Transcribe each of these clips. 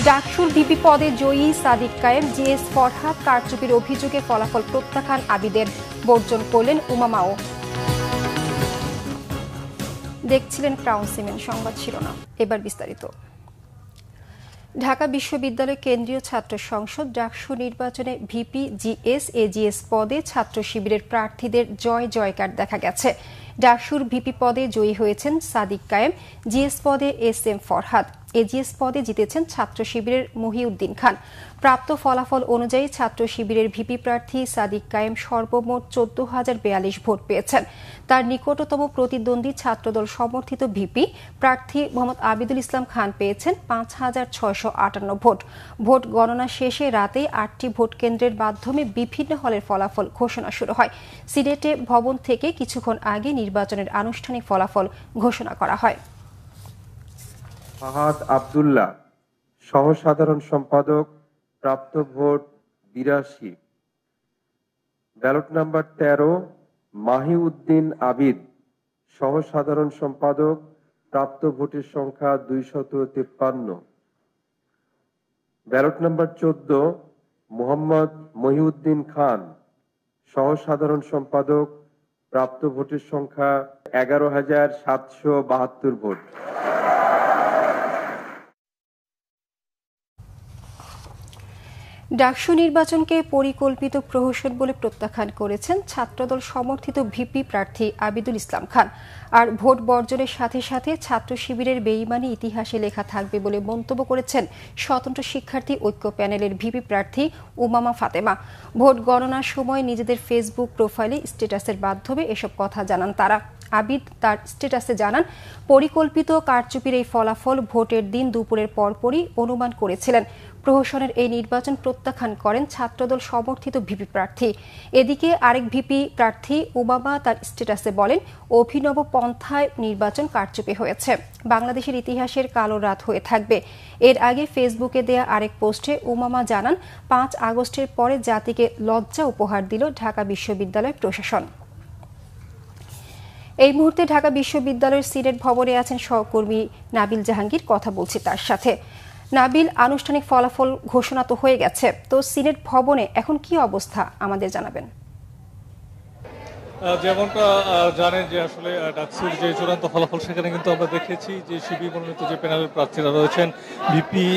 ডাকসুর ভিপি পদে জয়ী সাদিক কায়েম, জিএস ফরহাদ কারচুপির অভিযোগে ফলাফল প্রত্যাখ্যান আবিদের, বর্জন করলেন উমামাও। দেখছিলেন ক্রাউন সিমেন্ট সংবাদ শিরোনাম, এবার বিস্তারিত। ঢাকা বিশ্ববিদ্যালয় কেন্দ্রীয় ছাত্র সংসদ ডাকসু নির্বাচনে ভিপি, জিএস, এজিএস পদে ছাত্র শিবিরের প্রার্থীদের জয় জয়কার দেখা গেছে। ডাকসুর ভিপি পদে জয়ী হয়েছেন সাদিক কায়েম, জিএস পদে SM ফরহাদ, এজিএস পদে জিতেছেন ছাত্র শিবিরের মহিউদ্দিন খান। প্রাপ্ত ফলাফল অনুযায়ী ছাত্র শিবিরের ভিপি প্রার্থী সাদিক কায়েম সর্বমোট 14,042 ভোট পেয়েছেন। তার নিকটতম প্রতিদ্বন্দ্বী ছাত্রদল সমর্থিত ভিপি প্রার্থী মোহাম্মদ আবিদুল ইসলাম খান পেয়েছেন 5,658 ভোট। ভোট গণনা শেষে রাতেই 8টি ভোট কেন্দ্রের মাধ্যমে বিভিন্ন হলের ফলাফল ঘোষণা শুরু হয়। সিনেটে ভবন থেকে কিছুক্ষণ আগে নির্বাচনের আনুষ্ঠানিক ফলাফল ঘোষণা করা হয়। ফাহাদ আব্দুল্লাহ সহ সাধারণ সম্পাদক, প্রাপ্ত vote 82। Ballot number 13 Mahiuddin Abid সহ সাধারণ সম্পাদক, প্রাপ্ত ভোটের সংখ্যা 253। ব্যালট নাম্বার 14 মোহাম্মদ মহিউদ্দিন খান সহ সাধারণ সম্পাদক, প্রাপ্ত ভোটের সংখ্যা 11,772 ভোট। ডাকসু নির্বাচনকে পরিকল্পিত প্রহসন বলে প্রত্যাখ্যান করেছেন ছাত্রদল সমর্থিত ভিপি প্রার্থী আবিদুল ইসলাম খান। আর ভোট বর্জনের সাথে সাথে ছাত্র শিবিরের বেইমানি ইতিহাসে লেখা থাকবে বলে মন্তব্য করেছেন স্বতন্ত্র শিক্ষার্থী ঐক্য প্যানেলের ভিপি প্রার্থী উমামা ফাতেমা। ভোট গণনার সময় নিজেদের ফেসবুক প্রোফাইলে স্ট্যাটাসের মাধ্যমে এসব কথা জানান তারা। আবিদ তার স্ট্যাটাসে জানান, পরিকল্পিত কারচুপির এই ফলাফল ভোটের দিন দুপুরের পরপরই অনুমান করেছিলেন। প্রহসনের এই নির্বাচন প্রত্যাখ্যান করেন ছাত্রদল সমর্থিত ভিপি প্রার্থী। এদিকে আরেক ভিপি প্রার্থী উমামা তার স্ট্যাটাসে বলেন, অভিনব পন্থায় নির্বাচন কারচুপি হয়েছে, বাংলাদেশের ইতিহাসের কালো রাত হয়ে থাকবে। এর আগে ফেসবুকে দেয়া আরেক পোস্টে উমামা জানান, 5 আগস্টের পরে জাতিকে লজ্জা উপহার দিল ঢাকা বিশ্ববিদ্যালয় প্রশাসন। এই মুহূর্তে ঢাকা বিশ্ববিদ্যালয়ের সিনেট ভবনে আছেন সহকর্মী নাবিল জাহাঙ্গীর, কথা বলছি তার সাথে। নাবিল, আনুষ্ঠানিক ফলাফল ঘোষণা তো হয়ে গেছে, তো সিনেট ভবনে এখন কি অবস্থা আমাদের জানাবেন। যেমনটা জানেন যে আসলে ডাকসুর যে চূড়ান্ত ফলাফল সেখানে কিন্তু আমরা দেখেছি যে শিবির মনোনীত যে প্যানেলের প্রার্থীরা রয়েছেন ভিপি,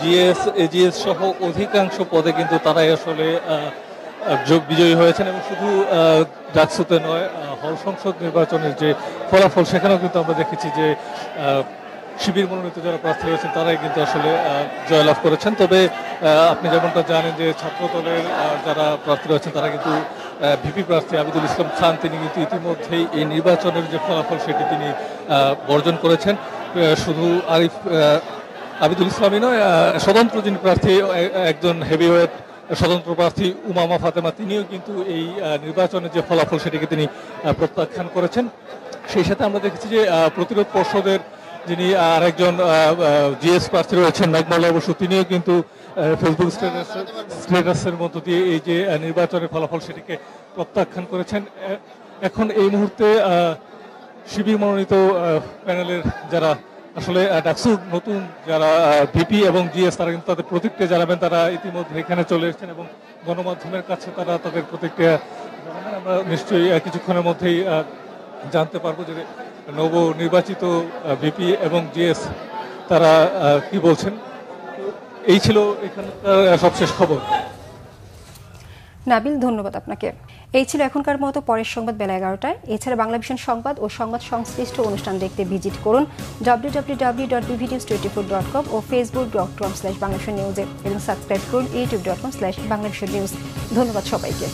জিএস, এজিএস সহ অধিকাংশ পদে কিন্তু তারাই আসলে বিজয়ী হয়েছেন। এবং শুধু ডাকসুতে নয়, হল সংসদ নির্বাচনের যে ফলাফল সেখানেও কিন্তু আমরা দেখেছি যে শিবির মনোনীত যারা প্রার্থী রয়েছেন তারাই কিন্তু আসলে জয়লাভ করেছেন। তবে আপনি যেমনটা জানেন যে ছাত্রদলের যারা প্রার্থী রয়েছেন তারা কিন্তু ভিপি প্রার্থী আবিদুল ইসলাম খান তিনি কিন্তু ইতিমধ্যেই এই নির্বাচনের যে ফলাফল সেটি তিনি বর্জন করেছেন। শুধু আবিদুল ইসলামই নয়, স্বতন্ত্র যিনি প্রার্থী একজন হেভিওয়েট স্বতন্ত্র প্রার্থী উমামা ফাতেমা তিনিও কিন্তু এই নির্বাচনের যে ফলাফল সেটিকে তিনি প্রত্যাখ্যান করেছেন। সেই সাথে আমরা দেখেছি যে প্রতিরোধ পর্ষদের যিনি আরেকজন জিএস প্রার্থী রয়েছেন নাজমুল বসু তিনিও কিন্তু ফেসবুক স্ট্যাটাসের মধ্য দিয়ে এই যে নির্বাচনের ফলাফল সেটিকে প্রত্যাখ্যান করেছেন। এখন এই মুহূর্তে শিবির মনোনীত প্যানেলের যারা আসলে ডাকসুর নতুন যারা ভিপি এবং জিএস তারা কিন্তু তাদের প্রতিক্রিয়া জানাবেন। তারা ইতিমধ্যে এখানে চলে এসেছেন এবং গণমাধ্যমের কাছে তারা তাদের প্রতিক্রিয়া জানাবেন। আমরা নিশ্চয়ই কিছুক্ষণের মধ্যেই জানতে পারবো যে নব নির্বাচিত ভিপি এবং জিএস তারা কি বলছেন। এই ছিল এখানকার সবশেষ খবর। নাবিল, ধন্যবাদ আপনাকে। এই ছিল এখনকার মতো, পরের সংবাদ বেলা 11টায়। এছাড়া বাংলাভিশন সংবাদ ও সংবাদ সংশ্লিষ্ট অনুষ্ঠান দেখতে ভিজিট করুন www.bbnews24.com ও facebook.com/bangladesh news এবং সাবস্ক্রাইব করুন youtube.com/bangladeshnews। ধন্যবাদ সবাইকে।